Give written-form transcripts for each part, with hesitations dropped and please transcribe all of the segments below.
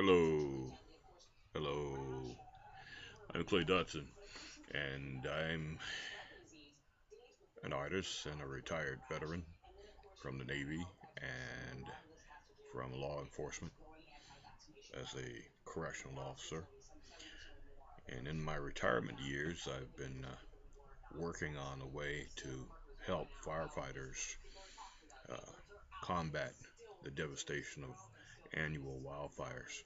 Hello, hello. I'm Clay Dodson, and I'm an artist and a retired veteran from the Navy and from law enforcement as a correctional officer. And in my retirement years, I've been working on a way to help firefighters uh, combat the devastation of annual wildfires.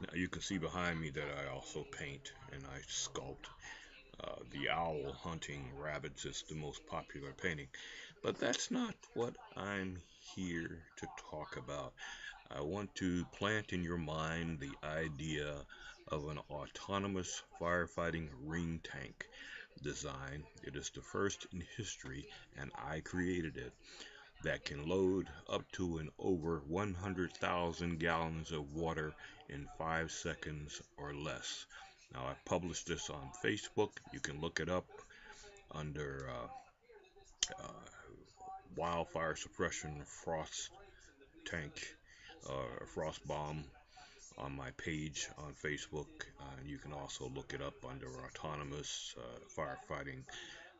Now, you can see behind me that I also paint and I sculpt. The owl hunting rabbits is the most popular painting. But that's not what I'm here to talk about. I want to plant in your mind the idea of an autonomous firefighting ring tank design. It is the first in history, and I created it, that can load up to and over 100,000 gallons of water in 5 seconds or less. Now, I published this on Facebook. You can look it up under wildfire suppression frost tank, frost bomb on my page on Facebook. And you can also look it up under autonomous firefighting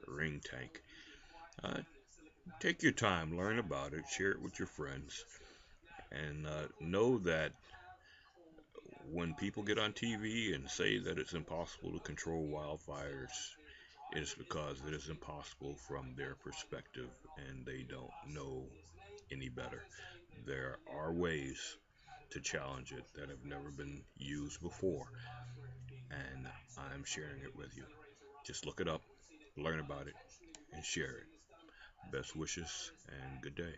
ring tank. Uh, Take your time, learn about it, share it with your friends, and know that when people get on TV and say that it's impossible to control wildfires, it is because it is impossible from their perspective and they don't know any better. There are ways to challenge it that have never been used before, and I'm sharing it with you. Just look it up, learn about it, and share it. Best wishes and good day.